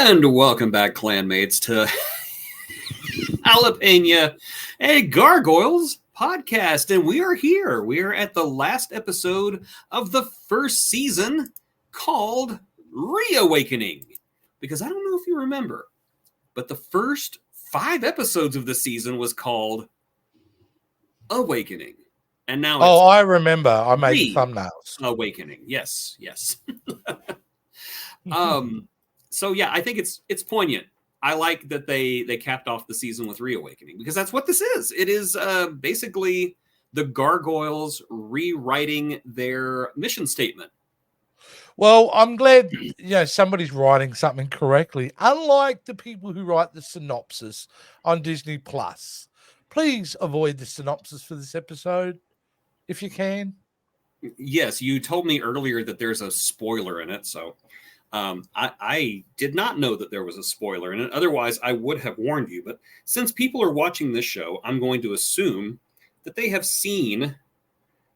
And welcome back, clanmates, to Jalapeña, a Gargoyles podcast. And we are here. We are at the last episode of the first season called Reawakening. Because I don't know if you remember, but the first 5 episodes of the season was called Awakening. And now it's I remember. I made the thumbnails. Awakening. Yes. So yeah, I think it's poignant. I like that they capped off the season with Reawakening because that's what this is. It is basically the Gargoyles rewriting their mission statement. Well, I'm glad somebody's writing something correctly. Unlike the people who write the synopsis on Disney Plus, please avoid the synopsis for this episode if you can. Yes, you told me earlier that there's a spoiler in it, so I did not know that there was a spoiler in it. Otherwise, I would have warned you. But since people are watching this show, I'm going to assume that they have seen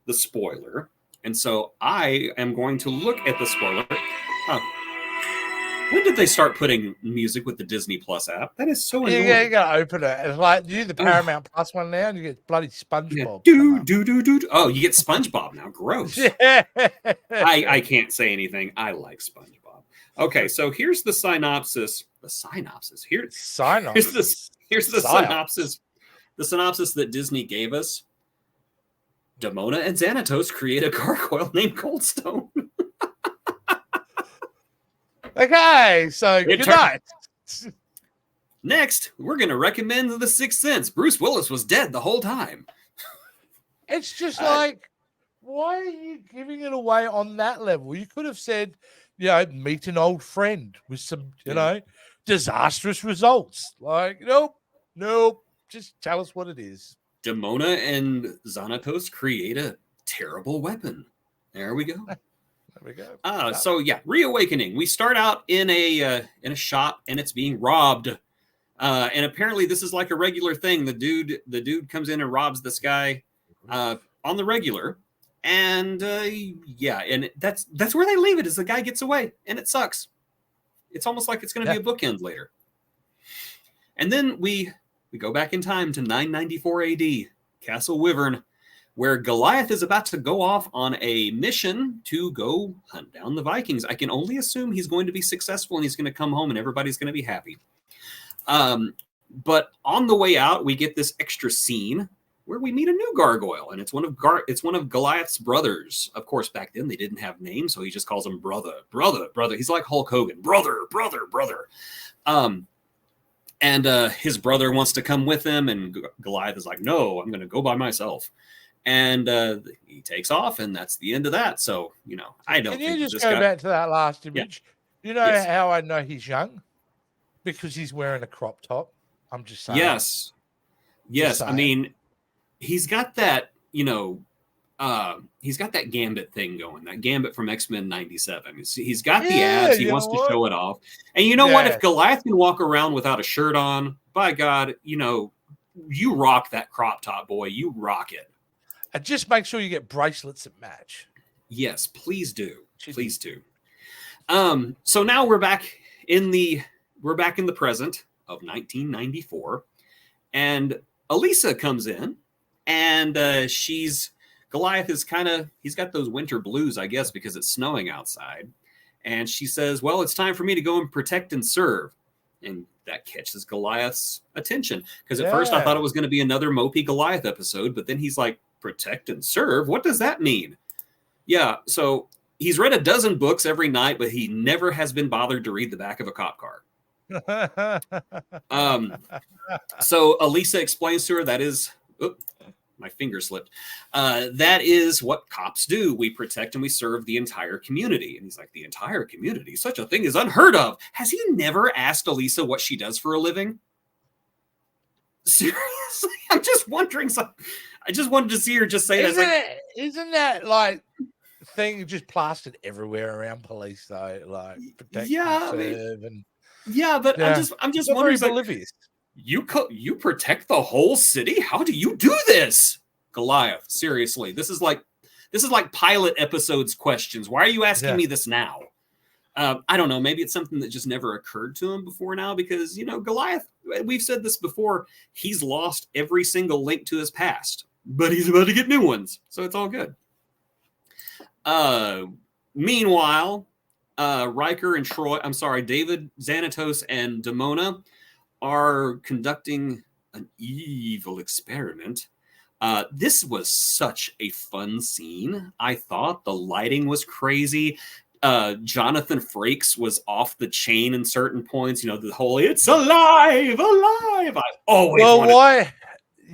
the spoiler. And so I am going to look at the spoiler. When did they start putting music with the Disney Plus app? That is so annoying. Yeah, you got to open it. It's like you do the Paramount Plus one now, and you get bloody SpongeBob. Yeah. Oh, you get SpongeBob now. Gross. Yeah. I can't say anything. I like SpongeBob. Okay, so here's the synopsis. Here's the synopsis. The synopsis that Disney gave us. Demona and Xanatos create a gargoyle named Coldstone. Okay, so good night. Next, we're going to recommend The Sixth Sense. Bruce Willis was dead the whole time. It's just like, why are you giving it away on that level? You could have said, meet an old friend with some, disastrous results. Like, nope. Just tell us what it is. Demona and Xanatos create a terrible weapon. There we go. There we go. So yeah, Reawakening. We start out in a shop and it's being robbed. And apparently this is like a regular thing. The dude comes in and robs this guy on the regular. And and that's where they leave it, is the guy gets away and it sucks. It's almost like it's going to be a bookend later. And then we go back in time to 994 AD, Castle Wyvern, where Goliath is about to go off on a mission to go hunt down the Vikings. I can only assume he's going to be successful and he's going to come home and everybody's going to be happy. But on the way out, we get this extra scene where we meet a new gargoyle, and it's one of Goliath's brothers. Of course, back then they didn't have names, so he just calls him brother. He's like Hulk Hogan, brother. And his brother wants to come with him, and Goliath is like, no, I'm going to go by myself. And he takes off, and that's the end of that. So, I don't think... Can you just go back to that last image? Yeah. How I know he's young? Because he's wearing a crop top. I'm just saying. Yes. I mean, he's got that, he's got that Gambit thing going, that Gambit from X-Men 97. He's got the abs. He wants to show it off. And you know what? If Goliath can walk around without a shirt on, by God, you rock that crop top, boy. You rock it. And just make sure you get bracelets that match. Yes, please do. Please do. So now we're back in the present of 1994. And Elisa comes in, and Goliath is he's got those winter blues, I guess, because it's snowing outside. And she says, well, it's time for me to go and protect and serve. And that catches Goliath's attention. Because at first I thought it was going to be another mopey Goliath episode, but then he's like, protect and serve? What does that mean? Yeah, so he's read a dozen books every night, but he never has been bothered to read the back of a cop car. So Elisa explains to her that is... my finger slipped. That is what cops do. We protect and we serve the entire community. And he's like, the entire community? Such a thing is unheard of. Has he never asked Elisa what she does for a living? Seriously? I'm just wondering. I just wanted to see her just say that. Isn't that like thing just plastered everywhere around police though? Like protect and serve I'm just wondering. Like, you protect the whole city? How do you do this? Goliath, seriously. This is like pilot episodes questions. Why are you asking me this now? I don't know. Maybe it's something that just never occurred to him before now because, Goliath, we've said this before, he's lost every single link to his past, but he's about to get new ones. So it's all good. Meanwhile, Riker and David, Xanatos, and Demona are conducting an evil experiment. This was such a fun scene. I thought the lighting was crazy. Jonathan Frakes was off the chain in certain points. The whole "it's alive." I've always wanted. Why?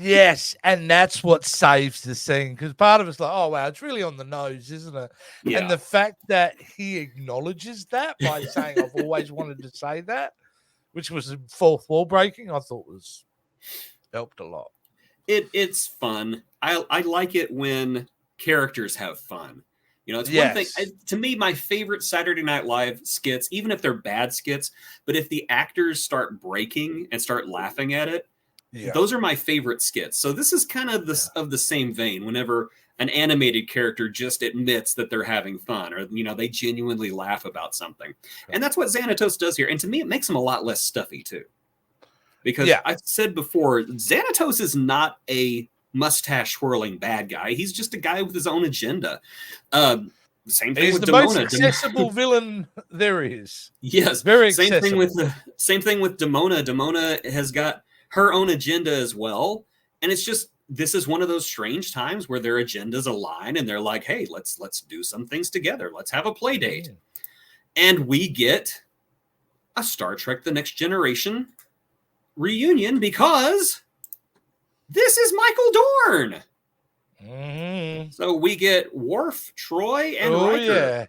Yes, and that's what saves the scene because part of it's like, oh wow, it's really on the nose, isn't it? Yeah. And the fact that he acknowledges that by saying, "I've always wanted to say that," which was fourth wall breaking, I thought was helped a lot. It's fun. I like it when characters have fun. It's Yes. one thing. To me, my favorite Saturday Night Live skits, even if they're bad skits, but if the actors start breaking and start laughing at it, those are my favorite skits. So this is kind of the same vein. Whenever an animated character just admits that they're having fun, or they genuinely laugh about something, and that's what Xanatos does here. And to me, it makes him a lot less stuffy too. Because I've said before, Xanatos is not a mustache swirling bad guy. He's just a guy with his own agenda. Same thing with Demona. He's the most accessible villain there is. Yes, very same accessible. Same thing with Demona. Demona has got her own agenda as well, and it's just this is one of those strange times where their agendas align, and they're like, "Hey, let's do some things together. Let's have a play date," and we get a Star Trek: The Next Generation reunion because this is Michael Dorn. So we get Worf, Troy, and Riker.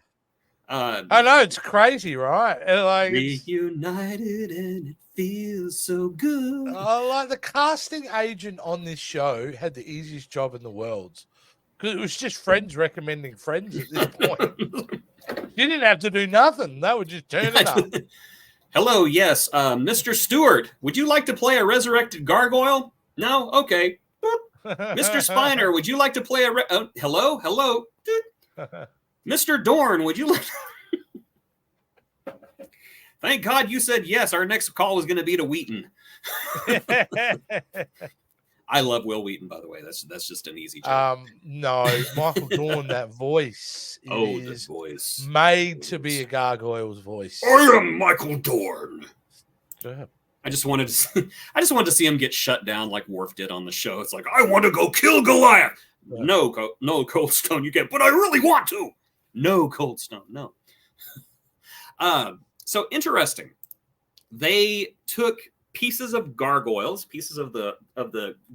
I know, it's crazy, right? Reunited and it feels so good. The casting agent on this show had the easiest job in the world because it was just friends recommending friends at this point. You didn't have to do nothing. They would just turn it up. Hello, yes. Mr. Stewart, would you like to play a resurrected gargoyle? No? Okay. Mr. Spiner, would you like to play hello? Mr. Dorn, would you like Thank God you said yes. Our next call was going to be to Wheaton. I love Will Wheaton, by the way. That's just an easy joke. No, Michael Dorn, that voice the voice. Made to be a gargoyle's voice. I am Michael Dorn. Yeah. I just wanted to see him get shut down like Worf did on the show. It's like, I want to go kill Goliath. Yeah. No, Cold Stone, you can't. But I really want to. No, Cold Stone, no. So interesting. They took pieces of gargoyles, pieces of the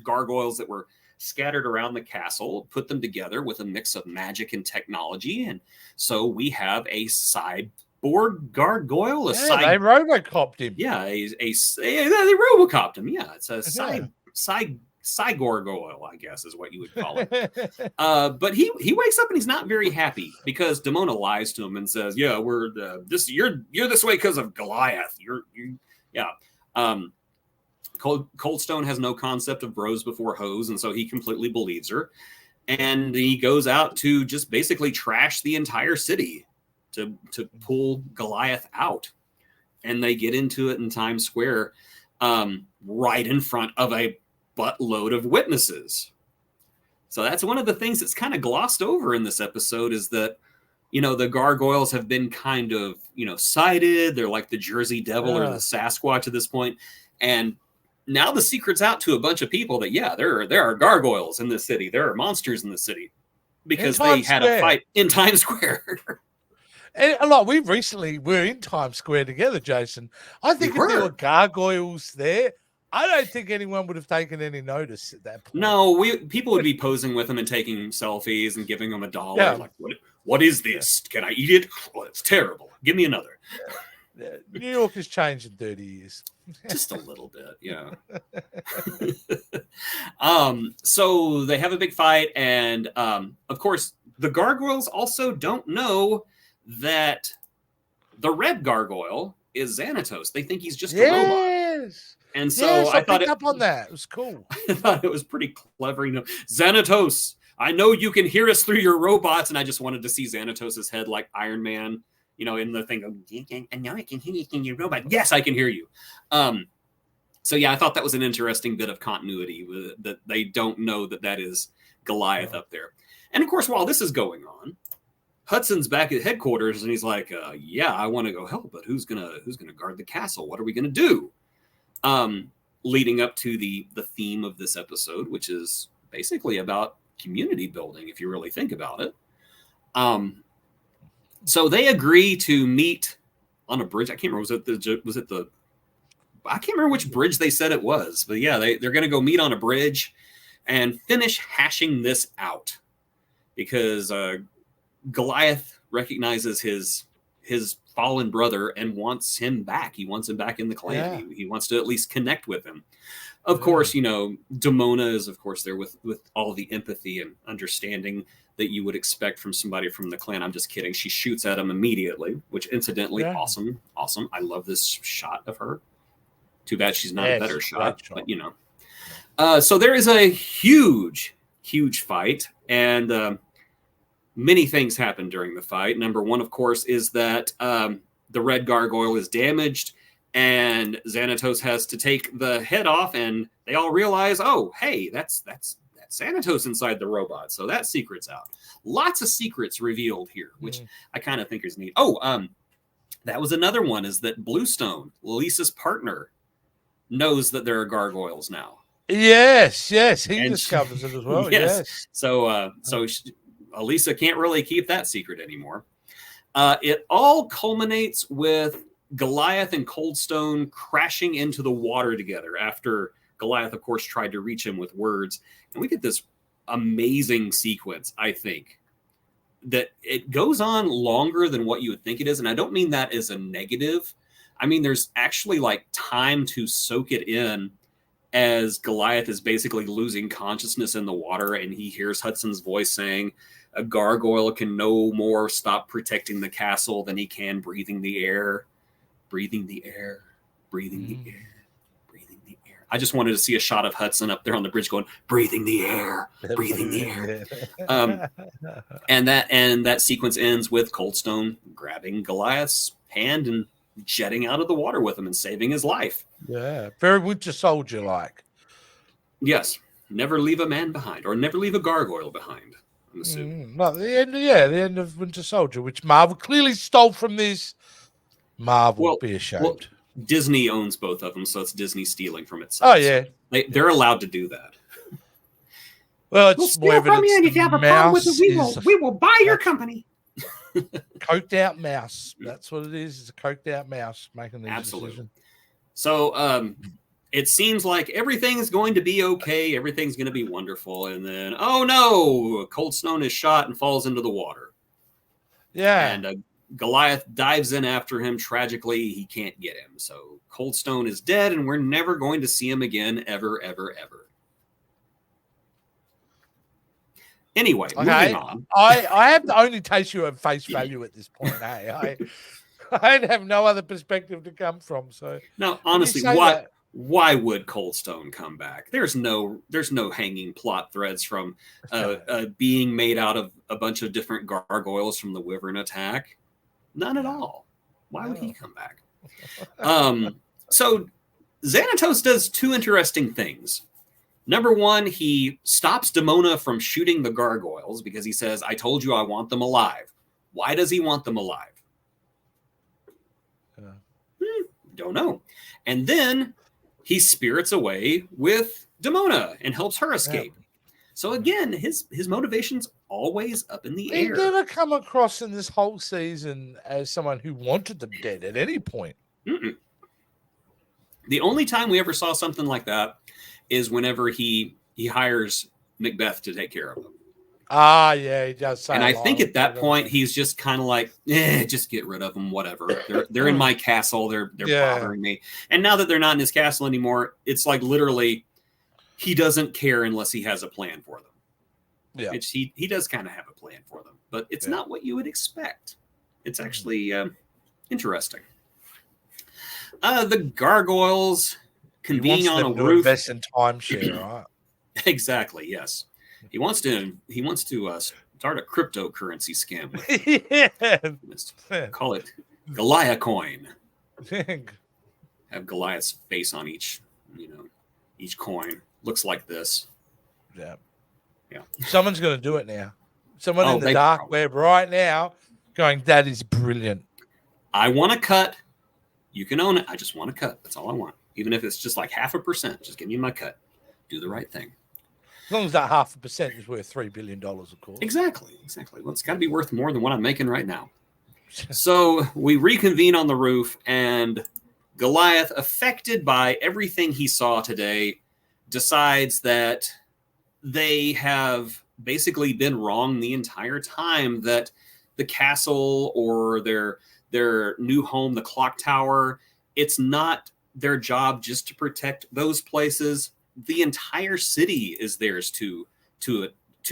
gargoyles that were scattered around the castle, put them together with a mix of magic and technology, and so we have a cyborg gargoyle. They Robocopped him. Yeah, they Robocopped him. Yeah, it's a Cygorgoyle, I guess, is what you would call it. But he wakes up and he's not very happy because Demona lies to him and says, "Yeah, we're you're this way because of Goliath. Cold Stone has no concept of bros before hoes, and so he completely believes her. And he goes out to just basically trash the entire city to pull Goliath out. And they get into it in Times Square, right in front of a buttload of witnesses. So that's one of the things that's kind of glossed over in this episode is that, the gargoyles have been kind of, sighted. They're like the Jersey Devil or the Sasquatch at this point. And now the secret's out to a bunch of people that, there are gargoyles in this city. There are monsters in the city because they had a fight in Times Square. And we're in Times Square together, Jason. I think if there were gargoyles there, I don't think anyone would have taken any notice at that point. No, people would be posing with them and taking selfies and giving them $1. Yeah. Like, what is this? Can I eat it? Well, it's terrible. Give me another. New York has changed in 30 years. Just a little bit, yeah. So they have a big fight, and of course, the gargoyles also don't know that the red gargoyle is Xanatos. They think he's just a robot. And so I thought up on that. It was cool. I thought it was pretty clever. Xanatos, I know you can hear us through your robots, and I just wanted to see Xanatos' head like Iron Man, in the thing of, and now I can hear you in your robot. Yes, I can hear you. So yeah, I thought that was an interesting bit of continuity that they don't know that is Goliath up there. And of course, while this is going on, Hudson's back at headquarters, and he's like, "Yeah, I want to go help, but who's gonna guard the castle? What are we gonna do?" Leading up to the theme of this episode, which is basically about community building, if you really think about it. So they agree to meet on a bridge. I can't remember. I can't remember which bridge they said it was, but yeah, they're going to go meet on a bridge and finish hashing this out because Goliath recognizes his fallen brother and wants him back. He wants him back in the clan. Yeah. He wants to at least connect with him. Of course, Demona is, of course, there with all the empathy and understanding that you would expect from somebody from the clan. I'm just kidding. She shoots at him immediately, which incidentally, awesome. I love this shot of her. Too bad she's not a better shot, but so there is a huge fight, and many things happen during the fight. Number one, of course, is that the red gargoyle is damaged, and Xanatos has to take the head off, and they all realize, oh, hey, that's Xanatos inside the robot. So that secret's out. Lots of secrets revealed here, which I kind of think is neat. Oh, that was another one, is that Bluestone, Lisa's partner, knows that there are gargoyles now. Yes, he discovers it as well. Yes. So Elisa can't really keep that secret anymore. It all culminates with Goliath and Coldstone crashing into the water together after Goliath, of course, tried to reach him with words. And we get this amazing sequence, I think, that it goes on longer than what you would think it is. And I don't mean that as a negative. I mean, there's actually like time to soak it in as Goliath is basically losing consciousness in the water, and he hears Hudson's voice saying, a gargoyle can no more stop protecting the castle than he can breathing the air. Breathing the air. Breathing the air. Breathing the air. I just wanted to see a shot of Hudson up there on the bridge going, breathing the air. Breathing the air. And that sequence ends with Coldstone grabbing Goliath's hand and jetting out of the water with him and saving his life. Yeah, very Winter Soldier like. Yes, never leave a man behind, or never leave a gargoyle behind. I'm assuming. The end of Winter Soldier, which Marvel clearly stole from this. Marvel, be ashamed. Well, Disney owns both of them, so it's Disney stealing from itself. Oh yeah, so they're allowed to do that. Well, it's more of it. If you have a problem with it, we will buy your company. Coked out mouse. That's what it is. It's a coked out mouse making these decisions. So it seems like everything's going to be okay. Everything's going to be wonderful. And then, oh no, Coldstone is shot and falls into the water. Yeah. And Goliath dives in after him. Tragically, he can't get him. So Coldstone is dead, and we're never going to see him again, ever, ever, ever. Anyway, moving on. I have to only take you at face value at this point. I have no other perspective to come from. So now, honestly, why would Coldstone come back? There's no hanging plot threads from being made out of a bunch of different gargoyles from the Wyvern attack. None at all. Why would he come back? So Xanatos does two interesting things. Number one, he stops Demona from shooting the gargoyles because he says, I told you I want them alive. Why does he want them alive? Don't know. And then he spirits away with Demona and helps her escape. Yeah. So again, his motivation's always up in the air. He never come across in this whole season as someone who wanted them dead at any point. Mm-mm. The only time we ever saw something like that is whenever he hires Macbeth to take care of them. Yeah, he does. And I think at that point he's just kind of like, just get rid of them, whatever. They're in my castle. They're bothering me. And now that they're not in his castle anymore, it's like literally he doesn't care unless he has a plan for them. Yeah, he does kind of have a plan for them, but it's not what you would expect. It's actually interesting. The gargoyles convene on a roof. Invest in timeshare, right? Exactly. Yes, he wants to start a cryptocurrency scam with. Yeah. Call it Goliath coin. Have Goliath's face on each coin. Looks like this. Yeah. Yeah. Someone's going to do it now. Someone in the they dark probably- web right now going, that is brilliant. I want a cut. You can own it. I just want a cut. That's all I want. Even if it's just like 0.5%, just give me my cut. Do the right thing. As long as that 0.5% is worth $3 billion, of course. Exactly. Well, it's got to be worth more than what I'm making right now. So we reconvene on the roof, and Goliath, affected by everything he saw today, decides that they have basically been wrong the entire time, that the castle or their new home, the clock tower, it's not their job just to protect those places. The entire city is theirs to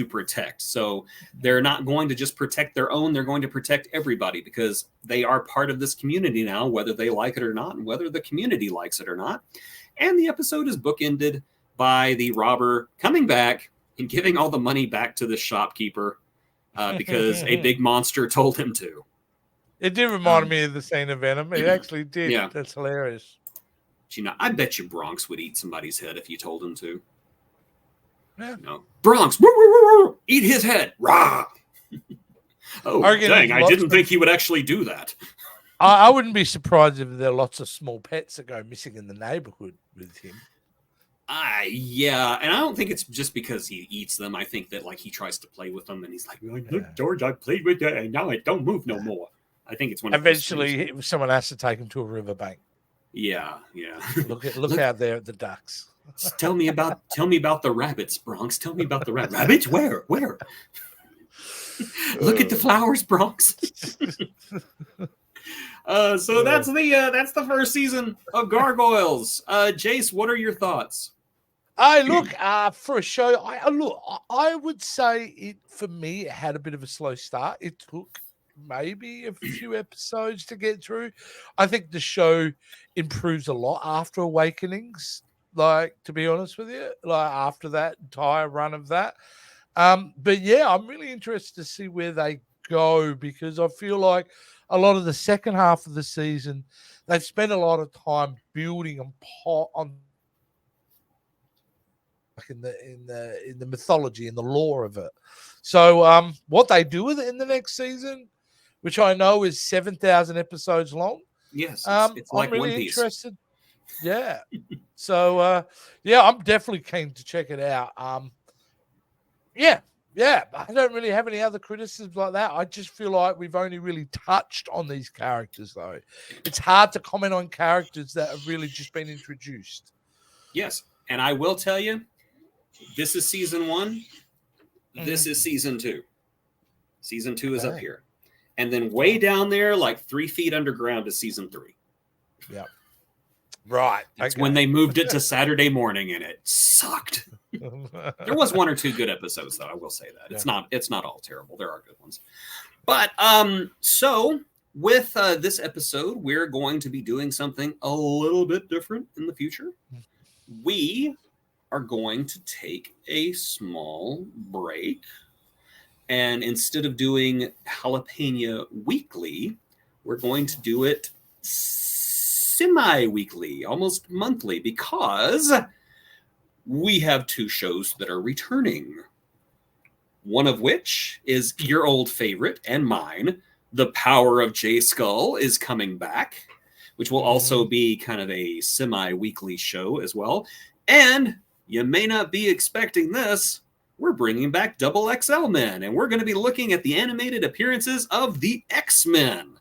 protect. So they're not going to just protect their own. They're going to protect everybody because they are part of this community now, whether they like it or not, and whether the community likes it or not. And the episode is bookended by the robber coming back and giving all the money back to the shopkeeper because a big monster told him to. It did remind me of the scene of Venom. It actually did. Yeah. That's hilarious. I bet you Bronx would eat somebody's head if you told him to. Yeah. No. Bronx, woo, woo, woo, woo, eat his head. Rah! Oh, dang, I didn't think he would actually do that. I wouldn't be surprised if there are lots of small pets that go missing in the neighborhood with him. Yeah, and I don't think it's just because he eats them. I think that he tries to play with them, and he's like, "Look, George, I played with that, and now I don't move no more." I think it's when eventually someone has to take him to a riverbank. Yeah. Look out there at the ducks. Tell me about the rabbits, Bronx. Tell me about the rabbits. Rabbits? Where? Look at the flowers, Bronx. So that's the first season of Gargoyles. Jace, what are your thoughts? For a show, I would say it, for me, it had a bit of a slow start. It took maybe a few episodes to get through. I think the show improves a lot after Awakenings, to be honest with you, after that entire run of that. But yeah, I'm really interested to see where they go, because I feel like a lot of the second half of the season, they've spent a lot of time building on in the mythology and the lore of it. So what they do with it in the next season, which I know is 7,000 episodes long. Yes, it's like I'm really One Piece. Interested. Yeah. So I'm definitely keen to check it out. Yeah, I don't really have any other criticisms like that. I just feel like we've only really touched on these characters, though. It's hard to comment on characters that have really just been introduced. Yes, and I will tell you, this is season 1. This is season 2. Season 2 is up here. And then way down there, 3 feet underground, is season 3. Yeah. Right. That's when they moved it to Saturday morning, and it sucked. There was 1 or 2 good episodes, though. I will say that it's not all terrible. There are good ones. But so with this episode, we're going to be doing something a little bit different in the future. We are going to take a small break, and instead of doing Jalapeña weekly, we're going to do it semi-weekly, almost monthly, because we have 2 shows that are returning. One of which is your old favorite and mine, The Power of J Skull, is coming back, which will also be kind of a semi-weekly show as well. And you may not be expecting this, we're bringing back Double XL Men, and we're going to be looking at the animated appearances of the X-Men.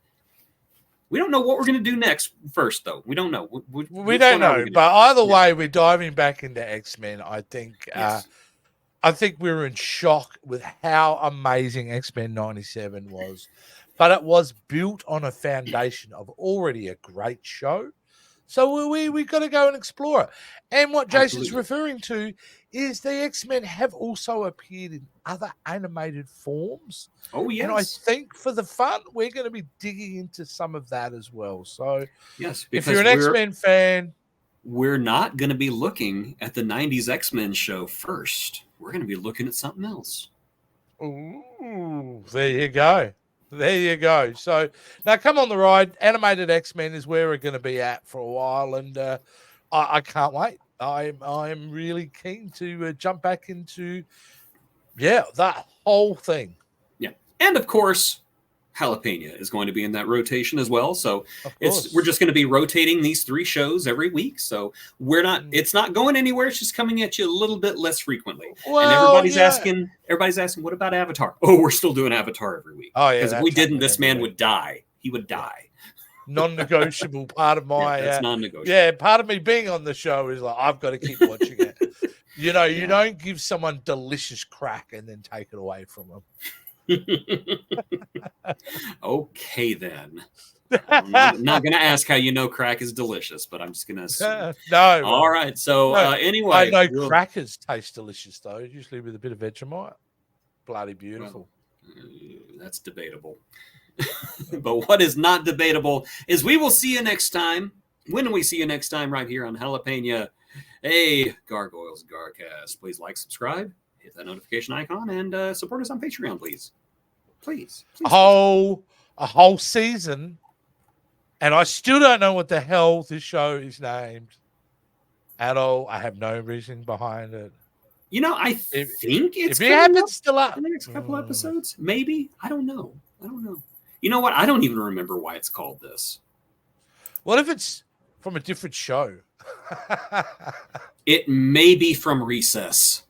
We don't know what we're going to do next first, though. We don't know. We don't know, but either way, we're diving back into X-Men. I think I think we were in shock with how amazing X-Men 97 was. But it was built on a foundation of already a great show. So we got to go and explore it. And what Jason's referring to is the X-Men have also appeared in other animated forms. Oh, yes. And I think for the fun, we're going to be digging into some of that as well. So yes, if you're an X-Men fan, we're not going to be looking at the 90s X-Men show first. We're going to be looking at something else. Ooh, there you go. There you go. So now come on the ride. Animated X-Men is where we're going to be at for a while, and I can't wait. I'm really keen to jump back into that whole thing. Yeah, and of course, Jalapeña is going to be in that rotation as well. So we're just going to be rotating these 3 shows every week. So it's not going anywhere. It's just coming at you a little bit less frequently. Well, and everybody's asking, what about Avatar? Oh, we're still doing Avatar every week. Oh, yeah. Because if we didn't, this man would die. He would die. Non-negotiable part of my that's non-negotiable. Yeah, part of me being on the show is like I've got to keep watching it. You don't give someone delicious crack and then take it away from them. Okay, then. I'm not going to ask how you know crack is delicious, but I'm just going to assume. No. All right. So anyway. I know crackers taste delicious, though, usually with a bit of Vegemite. Bloody beautiful. Well, that's debatable. But what is not debatable is we will see you next time. When do we see you next time? Right here on Jalapeña. Hey, Gargoyles Garcast. Please like, subscribe, hit that notification icon, and support us on Patreon, please. Please. A whole season, and I still don't know what the hell this show is named at all. I have no reason behind it. I think it's if it happens still up in the next couple episodes. Maybe. I don't know. You know what? I don't even remember why it's called this. What if it's from a different show? It may be from Recess.